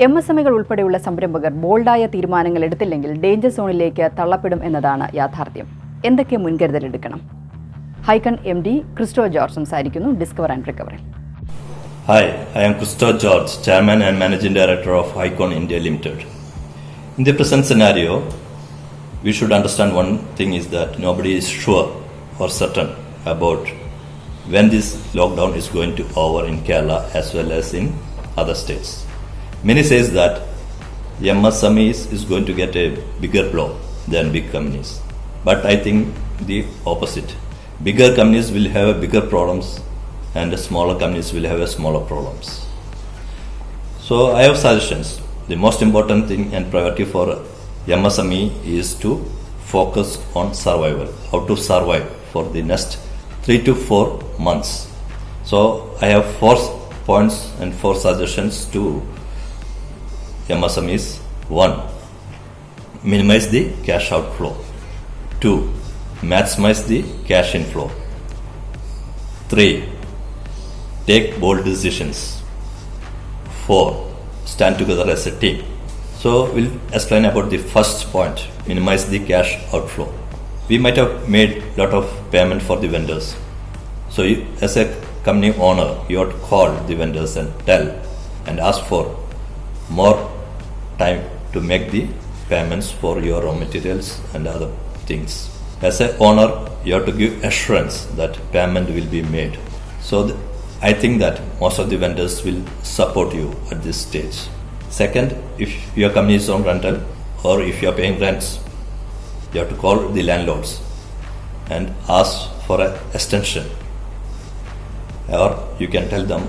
MSMEകൾ ഉൾപ്പെടെയുള്ള സംരംഭകർ ബോൾഡായ തീരുമാനങ്ങൾ എടുത്തില്ലെങ്കിൽ ഡേഞ്ചർ സോണിലേക്ക് തള്ളപ്പെടും എന്നതാണ് യാഥാർത്ഥ്യം. എന്തൊക്കെ മുൻകരുതലെടുക്കണം? ഹൈക്കൺ MD Christo സംസാരിക്കുന്നു discover and recovery. Hi, I am Christo, Chairman and Managing Director of Hykon India Limited. In the present scenario, we should understand one thing is that nobody is sure or certain about when this lockdown is going to over in Kerala as well as in other states. Many says that MSMEs is going to get a bigger blow than big companies. But I think the opposite. Bigger companies will have bigger problems and the smaller companies will have smaller problems. So I have suggestions. The most important thing and priority for MSME is to focus on survival, how to survive for the next 3 to 4 months. So I have 4 points and 4 suggestions to MSMEs. 1. Minimize the cash outflow. 2. Maximize the cash inflow. 3. Take bold decisions. 4. Stand together as a team. So we'll explain about the first point, minimize the cash outflow. We might have made a lot of payment for the vendors. So you, as a company owner, you have to call the vendors and tell and ask for more time to make the payments for your raw materials and other things. As an owner, you have to give assurance that payment will be made. So I think that most of the vendors will support you at this stage. Second, if your company is on rental or if you are paying rents, you have to call the landlords and ask for an extension. Or you can tell them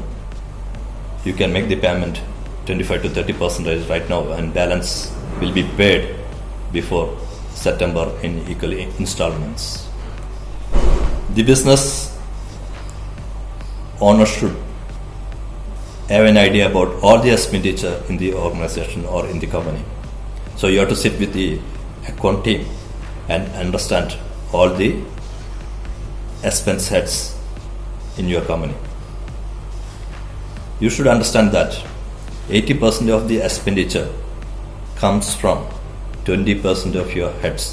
you can make the payment 25 to 30% right now and balance will be paid before September in equal installments. The business owner should have an idea about all the expenditure in the organization or in the company. So you have to sit with the account team and understand all the expense heads in your company. You should understand that 80% of the expenditure comes from 20% of your heads.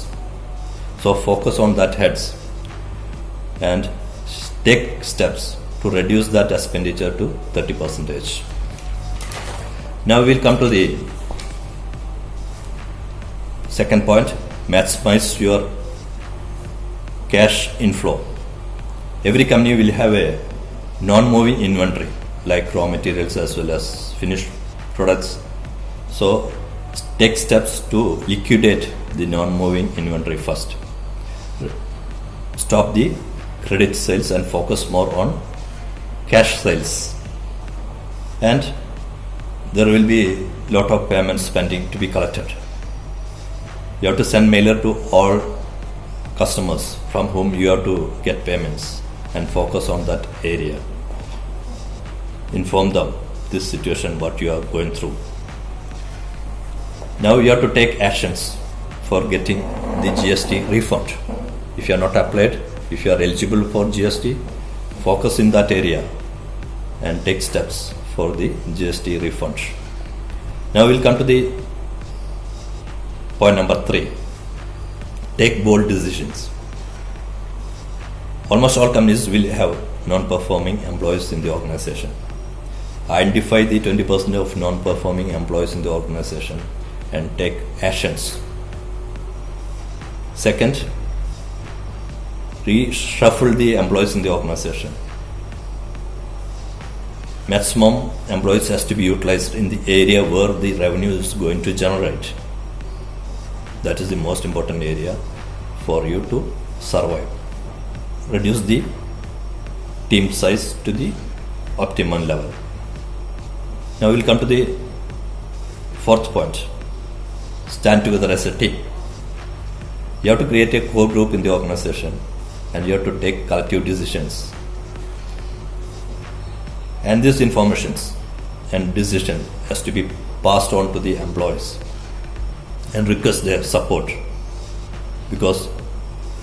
So focus on that heads and take steps to reduce that expenditure to 30%. Now we'll come to the second point, maximize your cash inflow. Every company will have a non-moving inventory like raw materials as well as finished products. So take steps to liquidate the non-moving inventory first. Stop the credit sales and focus more on cash sales. And there will be a lot of payments pending to be collected. You have to send mailer to all customers from whom you have to get payments and focus on that area. Inform them this situation what you are going through. Now you have to take actions for getting the GST refund. If you are not applied, if you are eligible for GST, focus in that area and take steps for the GST refund. Now we'll come to the point number 3. Take bold decisions. Almost all companies will have non-performing employees in the organization. Identify the 20% of non-performing employees in the organization and take actions. Second, reshuffle the employees in the organization. Maximum employees has to be utilized in the area where the revenue is going to generate. That is the most important area for you to survive. Reduce the team size to the optimum level. Now we'll come to the fourth point. Stand together as a team. You have to create a core group in the organization and you have to take collective decisions. And these informations and decision has to be passed on to the employees and request their support, because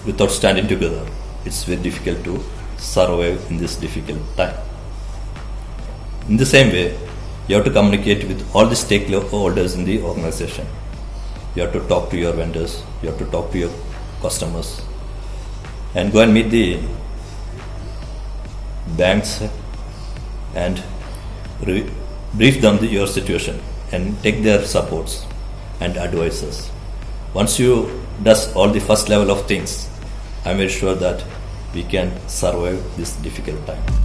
without standing together it's very difficult to survive in this difficult time. In the same way, You have to communicate with all the stakeholders in the organization. You have to talk to your vendors, you have to talk to your customers, and go and meet the banks and brief them your situation and take their supports and advices. Once you does all the first level of things, I'm very sure that we can survive this difficult time.